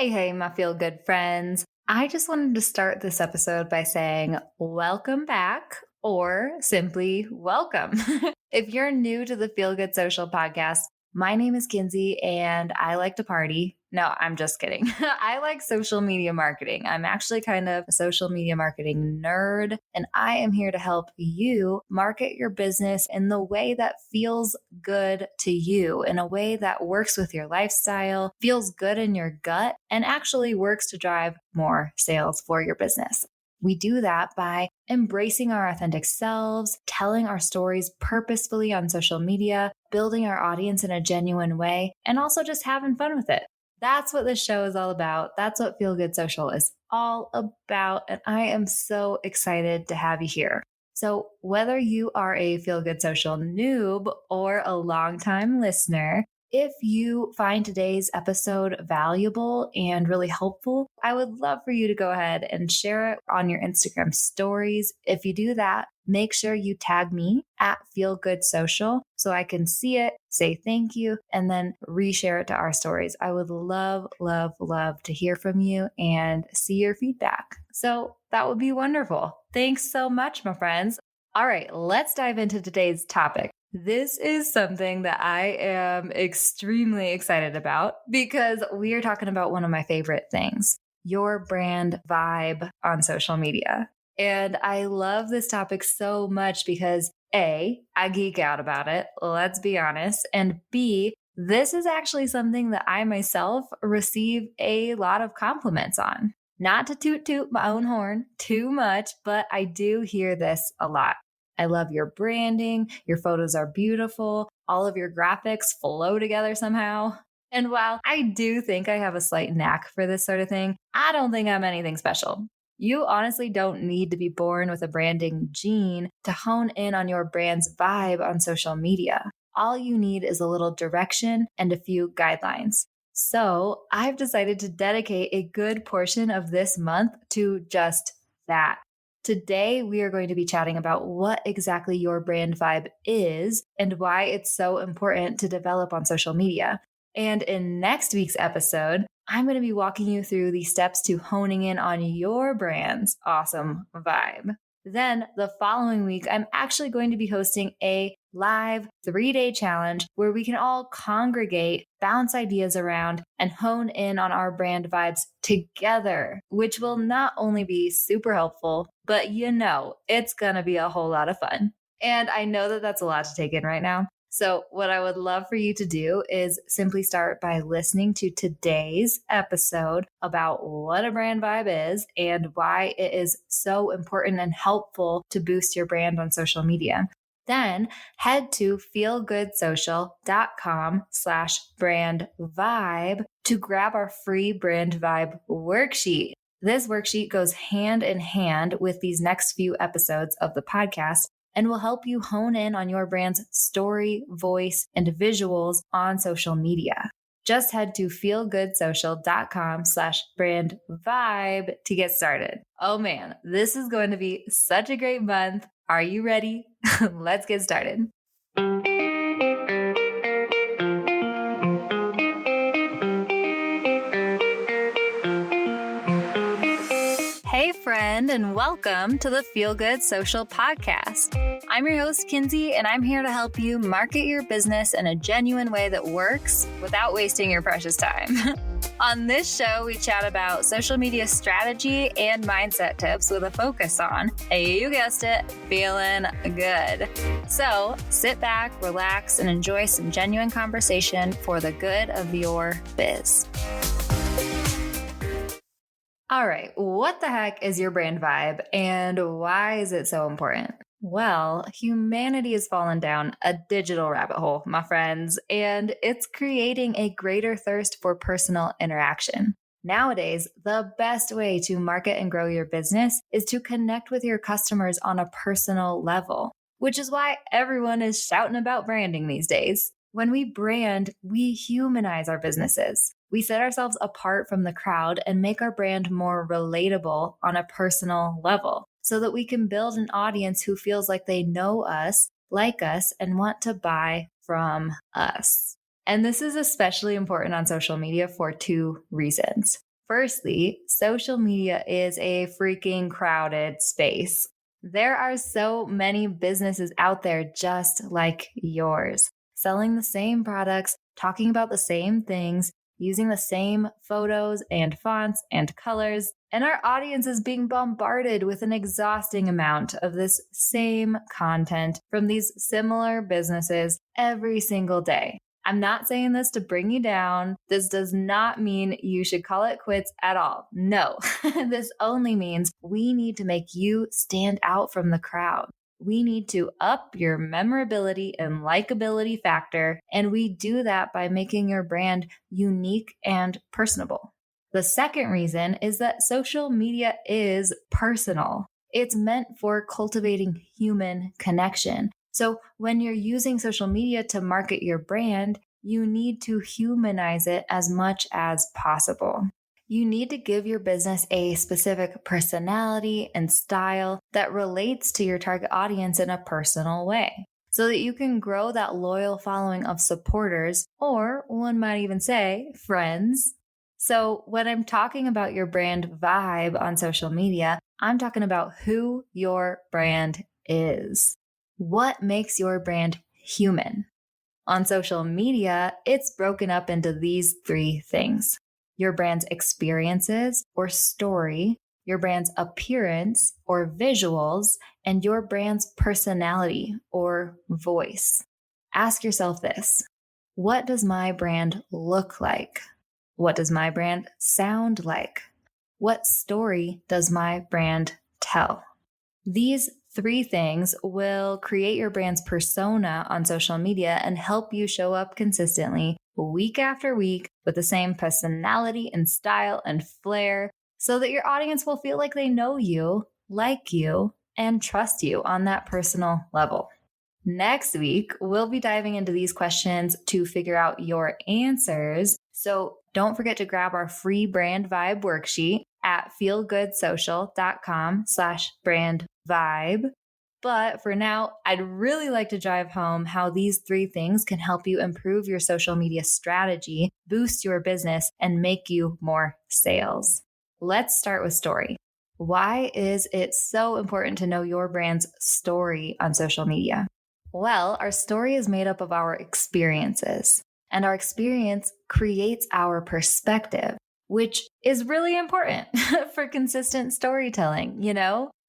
Hey, my feel good friends. I just wanted to start this episode by saying welcome back or simply welcome. If you're new to the Feel Good Social podcast, my name is Kinsey and I like to party. No, I'm just kidding. I like social media marketing. I'm actually kind of a social media marketing nerd, and I am here to help you market your business in the way that feels good to you, in a way that works with your lifestyle, feels good in your gut, and actually works to drive more sales for your business. We do that by embracing our authentic selves, telling our stories purposefully on social media, building our audience in a genuine way, and also just having fun with it. That's what this show is all about. That's what Feel Good Social is all about. And I am so excited to have you here. So whether you are a Feel Good Social noob or a longtime listener, if you find today's episode valuable and really helpful, I would love for you to go ahead and share it on your Instagram stories. If you do that, make sure you tag me at Feel Good Social so I can see it, say thank you, and then reshare it to our stories. I would love, love, love to hear from you and see your feedback. So that would be wonderful. Thanks so much, my friends. All right, let's dive into today's topic. This is something that I am extremely excited about because we are talking about one of my favorite things, your brand vibe on social media. And I love this topic so much because A, I geek out about it, let's be honest, and B, this is actually something that I myself receive a lot of compliments on. Not to toot my own horn too much, but I do hear this a lot. I love your branding. Your photos are beautiful. All of your graphics flow together somehow. And while I do think I have a slight knack for this sort of thing, I don't think I'm anything special. You honestly don't need to be born with a branding gene to hone in on your brand's vibe on social media. All you need is a little direction and a few guidelines. So I've decided to dedicate a good portion of this month to just that. Today, we are going to be chatting about what exactly your brand vibe is and why it's so important to develop on social media. And in next week's episode, I'm going to be walking you through the steps to honing in on your brand's awesome vibe. Then the following week, I'm actually going to be hosting a live 3-day challenge where we can all congregate, bounce ideas around, and hone in on our brand vibes together, which will not only be super helpful, but it's going to be a whole lot of fun. And I know that that's a lot to take in right now. So what I would love for you to do is simply start by listening to today's episode about what a brand vibe is and why it is so important and helpful to boost your brand on social media. Then head to feelgoodsocial.com/brand vibe to grab our free brand vibe worksheet. This worksheet goes hand in hand with these next few episodes of the podcast and will help you hone in on your brand's story, voice, and visuals on social media. Just head to feelgoodsocial.com/brand vibe to get started. Oh man, this is going to be such a great month. Are you ready? Let's get started. Hey friend, and welcome to the Feel Good Social podcast. I'm your host, Kinsey, and I'm here to help you market your business in a genuine way that works without wasting your precious time. On this show, we chat about social media strategy and mindset tips with a focus on, you guessed it, feeling good. So sit back, relax, and enjoy some genuine conversation for the good of your biz. All right, what the heck is your brand vibe and why is it so important? Well, humanity has fallen down a digital rabbit hole, my friends, and it's creating a greater thirst for personal interaction. Nowadays, the best way to market and grow your business is to connect with your customers on a personal level, which is why everyone is shouting about branding these days. When we brand, we humanize our businesses. We set ourselves apart from the crowd and make our brand more relatable on a personal level so that we can build an audience who feels like they know us, like us, and want to buy from us. And this is especially important on social media for two reasons. Firstly, social media is a freaking crowded space. There are so many businesses out there just like yours, selling the same products, talking about the same things, using the same photos and fonts and colors. And our audience is being bombarded with an exhausting amount of this same content from these similar businesses every single day. I'm not saying this to bring you down. This does not mean you should call it quits at all. No, this only means we need to make you stand out from the crowd. We need to up your memorability and likability factor, and we do that by making your brand unique and personable. The second reason is that social media is personal. It's meant for cultivating human connection. So when you're using social media to market your brand, you need to humanize it as much as possible. You need to give your business a specific personality and style that relates to your target audience in a personal way so that you can grow that loyal following of supporters, or one might even say friends. So when I'm talking about your brand vibe on social media, I'm talking about who your brand is. What makes your brand human? On social media, it's broken up into these three things: your brand's experiences or story, your brand's appearance or visuals, and your brand's personality or voice. Ask yourself this: what does my brand look like? What does my brand sound like? What story does my brand tell? These three things will create your brand's persona on social media and help you show up consistently week after week with the same personality and style and flair so that your audience will feel like they know you, like you, and trust you on that personal level. Next week, we'll be diving into these questions to figure out your answers. So don't forget to grab our free brand vibe worksheet at feelgoodsocial.com/brand vibe. But for now, I'd really like to drive home how these three things can help you improve your social media strategy, boost your business, and make you more sales. Let's start with story. Why is it so important to know your brand's story on social media? Well, our story is made up of our experiences, and our experience creates our perspective, which is really important for consistent storytelling.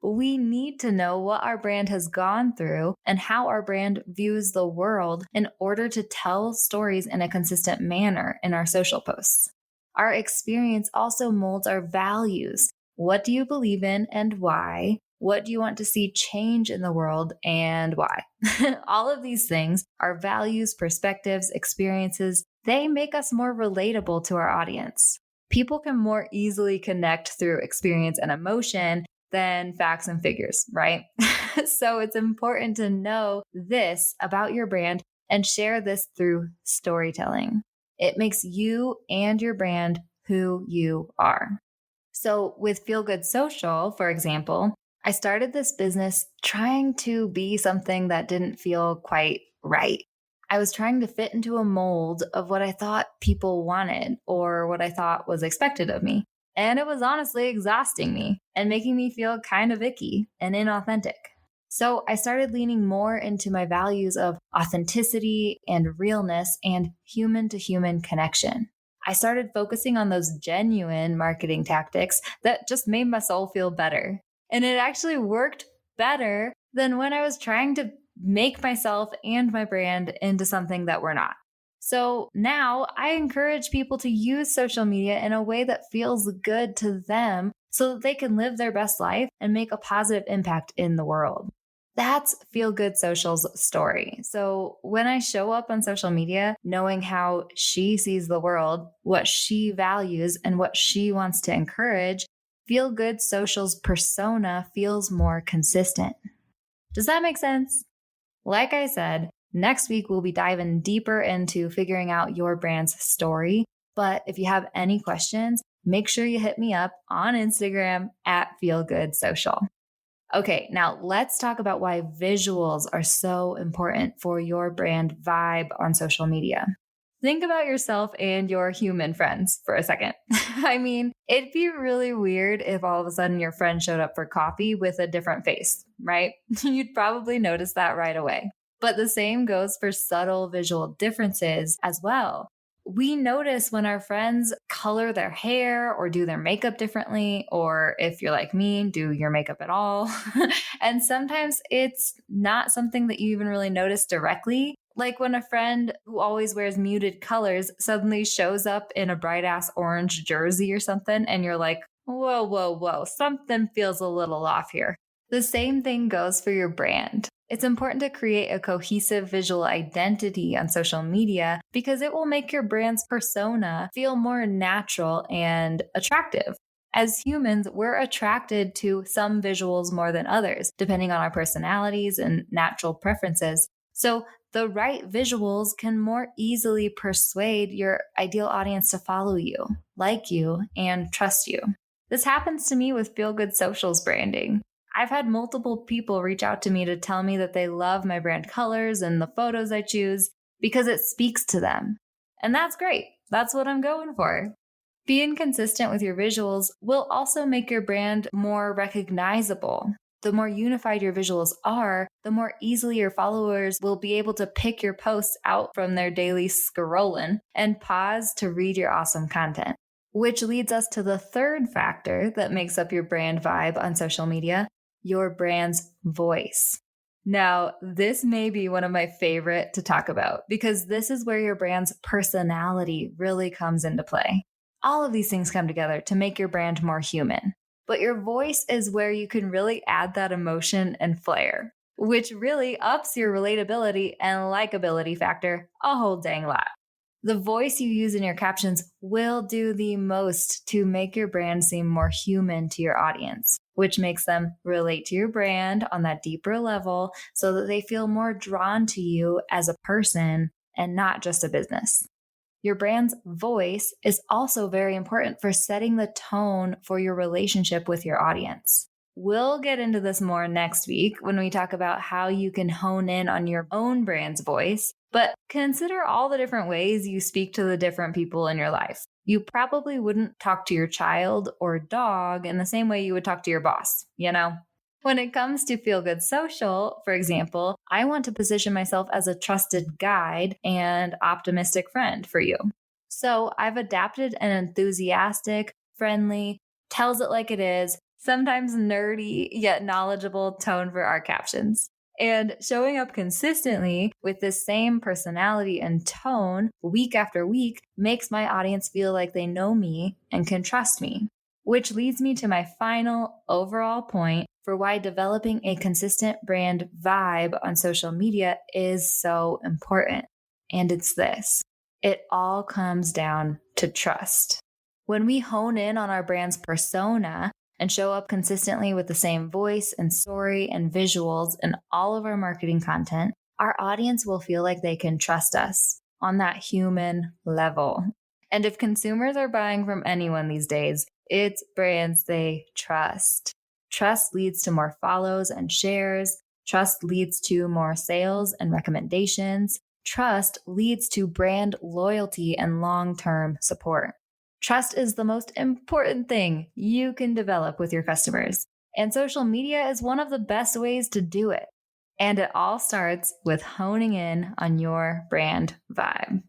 We need to know what our brand has gone through and how our brand views the world in order to tell stories in a consistent manner in our social posts. Our experience also molds our values. What do you believe in and why? What do you want to see change in the world and why? All of these things, our values, perspectives, experiences, they make us more relatable to our audience. People can more easily connect through experience and emotion than facts and figures, right? So it's important to know this about your brand and share this through storytelling. It makes you and your brand who you are. So with Feel Good Social, for example, I started this business trying to be something that didn't feel quite right. I was trying to fit into a mold of what I thought people wanted or what I thought was expected of me. And it was honestly exhausting me and making me feel kind of icky and inauthentic. So I started leaning more into my values of authenticity and realness and human to human connection. I started focusing on those genuine marketing tactics that just made my soul feel better. And it actually worked better than when I was trying to make myself and my brand into something that we're not. So now I encourage people to use social media in a way that feels good to them so that they can live their best life and make a positive impact in the world. That's Feel Good Social's story. So when I show up on social media, knowing how she sees the world, what she values, and what she wants to encourage, Feel Good Social's persona feels more consistent. Does that make sense? Like I said, next week we'll be diving deeper into figuring out your brand's story. But if you have any questions, make sure you hit me up on Instagram at Feel Good Social. Okay, now let's talk about why visuals are so important for your brand vibe on social media. Think about yourself and your human friends for a second. I mean, it'd be really weird if all of a sudden your friend showed up for coffee with a different face, right? You'd probably notice that right away. But the same goes for subtle visual differences as well. We notice when our friends color their hair or do their makeup differently, or if you're like me, do your makeup at all. And sometimes it's not something that you even really notice directly. Like when a friend who always wears muted colors suddenly shows up in a bright ass orange jersey or something, and you're like, whoa, whoa, whoa, something feels a little off here. The same thing goes for your brand. It's important to create a cohesive visual identity on social media because it will make your brand's persona feel more natural and attractive. As humans, we're attracted to some visuals more than others, depending on our personalities and natural preferences. So, the right visuals can more easily persuade your ideal audience to follow you, like you, and trust you. This happens to me with Feel Good Socials branding. I've had multiple people reach out to me to tell me that they love my brand colors and the photos I choose because it speaks to them. And that's great. That's what I'm going for. Being consistent with your visuals will also make your brand more recognizable. The more unified your visuals are, the more easily your followers will be able to pick your posts out from their daily scrolling and pause to read your awesome content. Which leads us to the third factor that makes up your brand vibe on social media, your brand's voice. Now, this may be one of my favorite to talk about because this is where your brand's personality really comes into play. All of these things come together to make your brand more human. But your voice is where you can really add that emotion and flair, which really ups your relatability and likability factor a whole dang lot. The voice you use in your captions will do the most to make your brand seem more human to your audience, which makes them relate to your brand on that deeper level so that they feel more drawn to you as a person and not just a business. Your brand's voice is also very important for setting the tone for your relationship with your audience. We'll get into this more next week when we talk about how you can hone in on your own brand's voice, but consider all the different ways you speak to the different people in your life. You probably wouldn't talk to your child or dog in the same way you would talk to your boss, you know? When it comes to Feel Good Social, for example, I want to position myself as a trusted guide and optimistic friend for you. So I've adapted an enthusiastic, friendly, tells it like it is, sometimes nerdy yet knowledgeable tone for our captions. And showing up consistently with the same personality and tone week after week makes my audience feel like they know me and can trust me. Which leads me to my final overall point for why developing a consistent brand vibe on social media is so important. And it's this: it all comes down to trust. When we hone in on our brand's persona and show up consistently with the same voice and story and visuals in all of our marketing content, our audience will feel like they can trust us on that human level. And if consumers are buying from anyone these days, it's brands they trust. Trust leads to more follows and shares. Trust leads to more sales and recommendations. Trust leads to brand loyalty and long-term support. Trust is the most important thing you can develop with your customers, and social media is one of the best ways to do it. And it all starts with honing in on your brand vibe.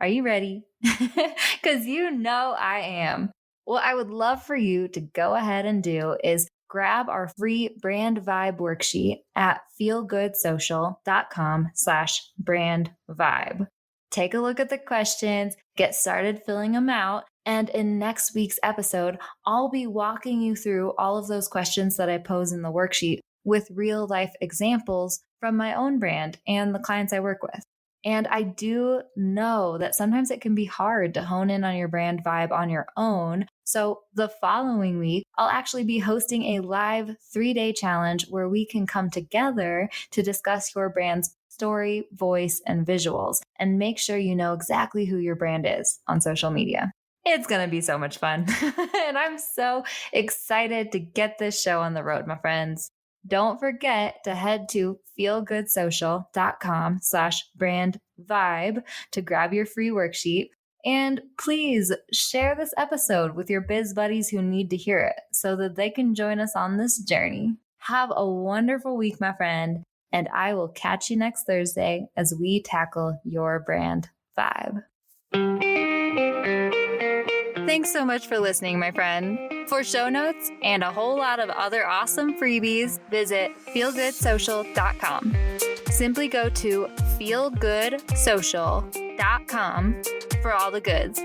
Are you ready? Because you know I am. What I would love for you to go ahead and do is grab our free brand vibe worksheet at feelgoodsocial.com/brand vibe. Take a look at the questions, get started filling them out. And in next week's episode, I'll be walking you through all of those questions that I pose in the worksheet with real life examples from my own brand and the clients I work with. And I do know that sometimes it can be hard to hone in on your brand vibe on your own. So the following week, I'll actually be hosting a live 3-day challenge where we can come together to discuss your brand's story, voice, and visuals, and make sure you know exactly who your brand is on social media. It's going to be so much fun. And I'm so excited to get this show on the road, my friends. Don't forget to head to feelgoodsocial.com/brand vibe to grab your free worksheet. And please share this episode with your biz buddies who need to hear it so that they can join us on this journey. Have a wonderful week, my friend, and I will catch you next Thursday as we tackle your brand vibe. Thanks so much for listening, my friend. For show notes and a whole lot of other awesome freebies, visit feelgoodsocial.com. Simply go to feelgoodsocial.com for all the goods.